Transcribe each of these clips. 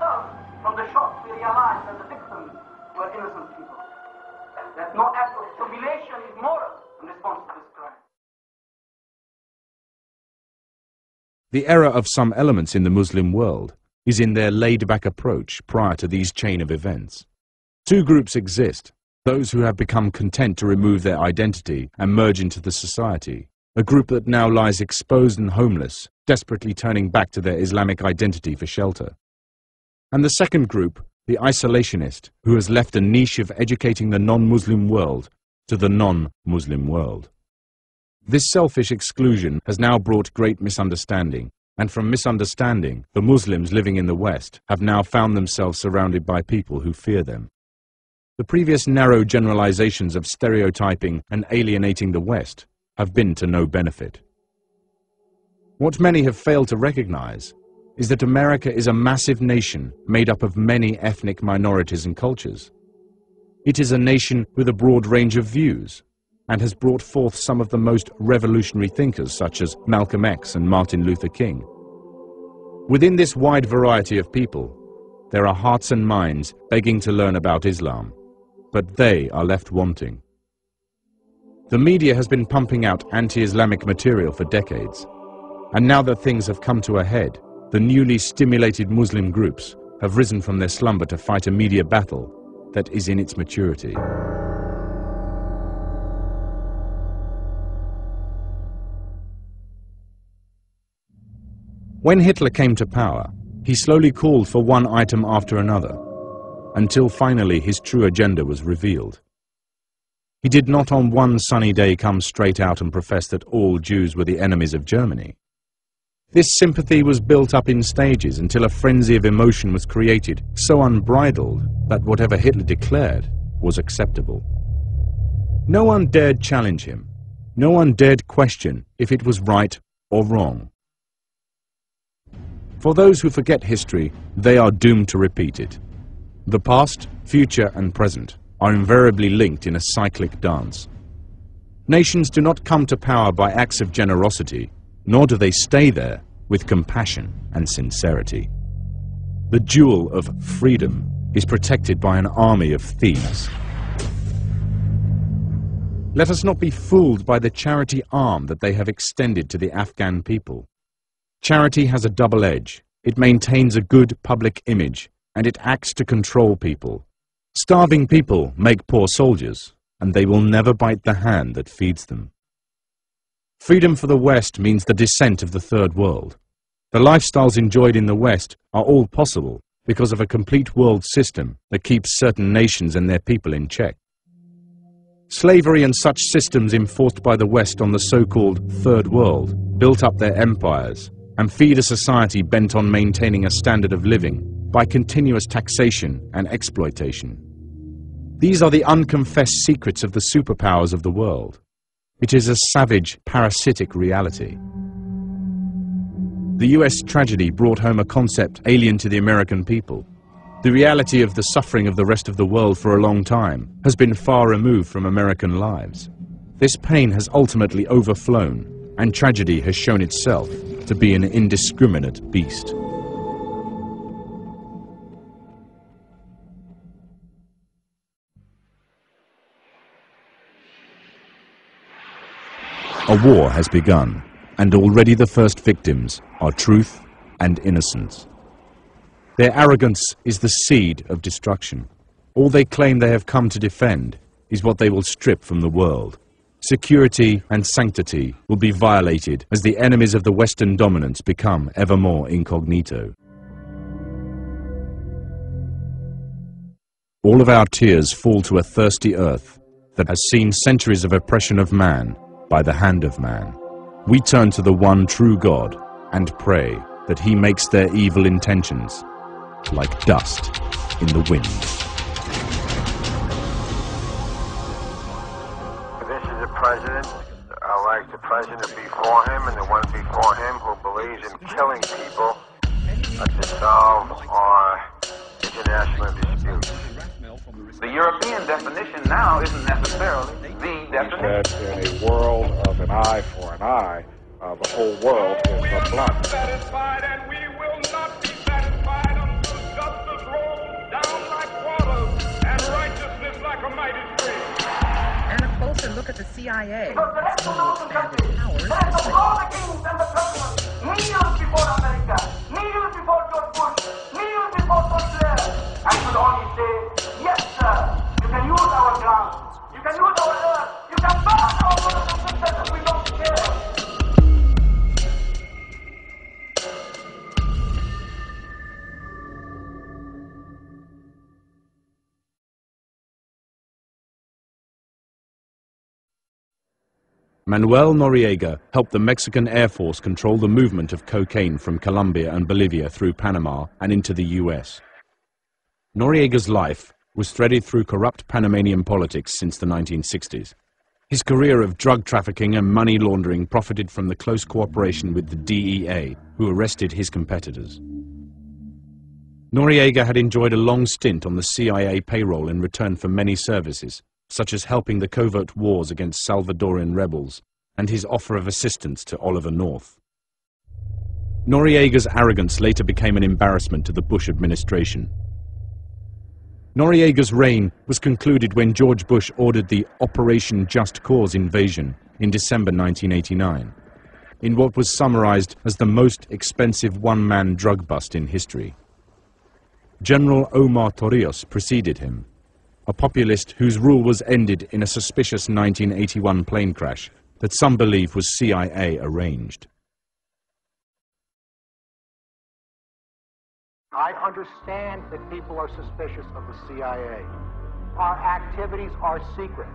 themselves from the shock we realized that the victims were innocent people. That no act of humiliation is moral in response to this crime. The error of some elements in the Muslim world is in their laid-back approach prior to these chain of events. Two groups exist: those who have become content to remove their identity and merge into the society, a group that now lies exposed and homeless, desperately turning back to their Islamic identity for shelter. And the second group, the isolationist, who has left a niche of educating the non-Muslim world to the non-Muslim world. This selfish exclusion has now brought great misunderstanding, and from misunderstanding, the Muslims living in the West have now found themselves surrounded by people who fear them. The previous narrow generalizations of stereotyping and alienating the West have been to no benefit. What many have failed to recognize is that America is a massive nation made up of many ethnic minorities and cultures. It is a nation with a broad range of views, and has brought forth some of the most revolutionary thinkers such as Malcolm X and Martin Luther King. Within this wide variety of people, there are hearts and minds begging to learn about Islam, but they are left wanting. The media has been pumping out anti-Islamic material for decades, and now that things have come to a head, the newly stimulated Muslim groups have risen from their slumber to fight a media battle that is in its maturity. When Hitler came to power, he slowly called for one item after another, until finally his true agenda was revealed. He did not on one sunny day come straight out and profess that all Jews were the enemies of Germany. This sympathy was built up in stages until a frenzy of emotion was created, so unbridled that whatever Hitler declared was acceptable. No one dared challenge him. No one dared question if it was right or wrong. For those who forget history, they are doomed to repeat it. The past, future, and present are invariably linked in a cyclic dance. Nations do not come to power by acts of generosity, nor do they stay there with compassion and sincerity. The jewel of freedom is protected by an army of thieves. Let us not be fooled by the charity arm that they have extended to the Afghan people. Charity has a double edge. It maintains a good public image, and it acts to control people. Starving people make poor soldiers, and they will never bite the hand that feeds them. Freedom for the West means the descent of the Third World. The lifestyles enjoyed in the West are all possible because of a complete world system that keeps certain nations and their people in check. Slavery and such systems enforced by the West on the so-called Third World built up their empires and feed a society bent on maintaining a standard of living by continuous taxation and exploitation. These are the unconfessed secrets of the superpowers of the world. It is a savage, parasitic reality. The US tragedy brought home a concept alien to the American people. The reality of the suffering of the rest of the world for a long time has been far removed from American lives. This pain has ultimately overflown, and tragedy has shown itself to be an indiscriminate beast. A war has begun, and already the first victims are truth and innocence. Their arrogance is the seed of destruction. All they claim they have come to defend is what they will strip from the world. Security and sanctity will be violated as the enemies of the Western dominance become ever more incognito. All of our tears fall to a thirsty earth that has seen centuries of oppression of man by the hand of man. We turn to the one true God and pray that he makes their evil intentions like dust in the wind. This is the president, like the president before him and the one before him who believes in killing people to solve our international disputes. The European definition now isn't necessarily the definition. In a world of an eye for an eye, the whole world is a blunt. Satisfied, and we will not be satisfied until justice like a mighty tree. And a closer look at the CIA. Because the rest of the Muslim countries, powers. the rest of all the kings and the presidents kneeled before America, kneeled before George Bush, kneeled before Tony Blair, and could only say, yes, sir, you can use our ground, you can use our earth, you can burn our brothers and sisters, and we don't care. Manuel Noriega helped the Mexican Air Force control the movement of cocaine from Colombia and Bolivia through Panama and into the US. Noriega's life was threaded through corrupt Panamanian politics since the 1960s. His career of drug trafficking and money laundering profited from the close cooperation with the DEA, who arrested his competitors. Noriega had enjoyed a long stint on the CIA payroll in return for many services, such as helping the covert wars against Salvadoran rebels and his offer of assistance to Oliver North. Noriega's arrogance later became an embarrassment to the Bush administration. Noriega's reign was concluded when George Bush ordered the Operation Just Cause invasion in December 1989, in what was summarized as the most expensive one-man drug bust in history. General Omar Torrijos preceded him, a populist whose rule was ended in a suspicious 1981 plane crash that some believe was CIA arranged. I understand that people are suspicious of the CIA. Our activities are secret,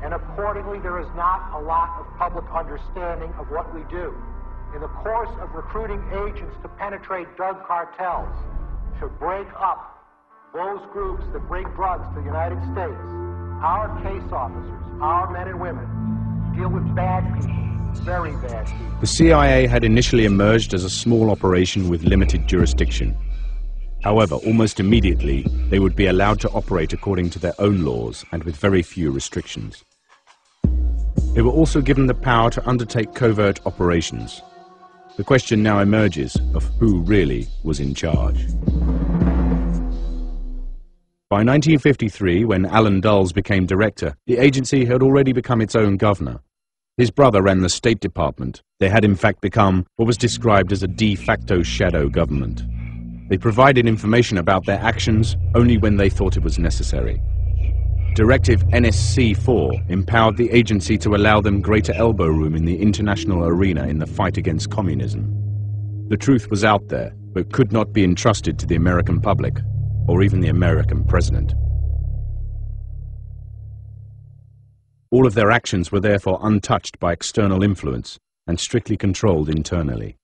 and accordingly there is not a lot of public understanding of what we do. In the course of recruiting agents to penetrate drug cartels, to break up those groups that bring drugs to the United States, our case officers, our men and women, deal with bad people, very bad people. The CIA had initially emerged as a small operation with limited jurisdiction. However, almost immediately, they would be allowed to operate according to their own laws and with very few restrictions. They were also given the power to undertake covert operations. The question now emerges of who really was in charge. By 1953, when Alan Dulles became director, the agency had already become its own governor. His brother ran the State Department. They had in fact become what was described as a de facto shadow government. They provided information about their actions only when they thought it was necessary. Directive NSC-4 empowered the agency to allow them greater elbow room in the international arena in the fight against communism. The truth was out there, but could not be entrusted to the American public, or even the American president. All of their actions were therefore untouched by external influence and strictly controlled internally.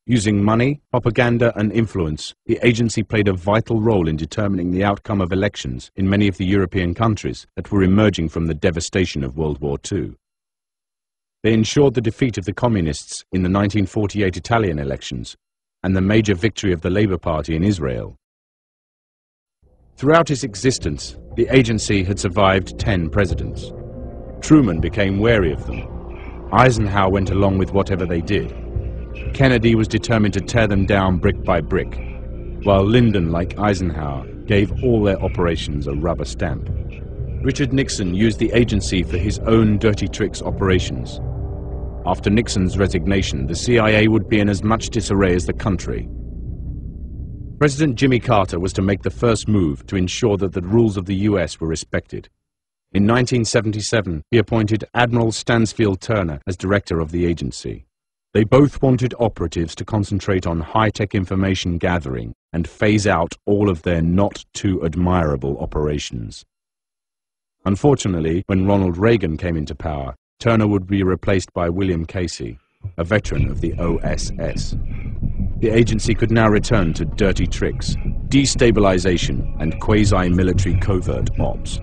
Using money, propaganda, and influence, the agency played a vital role in determining the outcome of elections in many of the European countries that were emerging from the devastation of World War II. They ensured the defeat of the communists in the 1948 Italian elections and the major victory of the Labour Party in Israel. Throughout its existence, the agency had survived 10 presidents. Truman became wary of them. Eisenhower went along with whatever they did. Kennedy was determined to tear them down brick by brick, while Lyndon, like Eisenhower, gave all their operations a rubber stamp. Richard Nixon used the agency for his own dirty tricks operations. After Nixon's resignation, the CIA would be in as much disarray as the country. President Jimmy Carter was to make the first move to ensure that the rules of the US were respected. In 1977, he appointed Admiral Stansfield Turner as director of the agency. They both wanted operatives to concentrate on high-tech information gathering and phase out all of their not-too-admirable operations. Unfortunately, when Ronald Reagan came into power, Turner would be replaced by William Casey, a veteran of the OSS. The agency could now return to dirty tricks, destabilization, and quasi-military covert ops.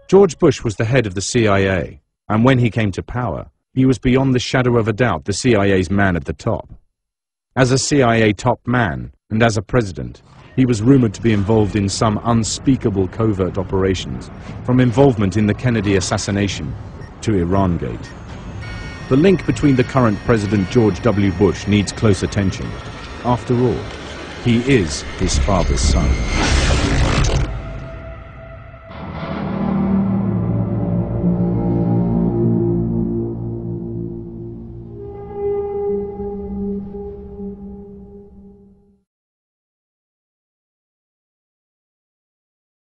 George Bush was the head of the CIA. And when he came to power, he was beyond the shadow of a doubt the CIA's man at the top. As a CIA top man, and as a president, he was rumored to be involved in some unspeakable covert operations, from involvement in the Kennedy assassination to Irangate. The link between the current President George W. Bush needs close attention. After all, He is his father's son.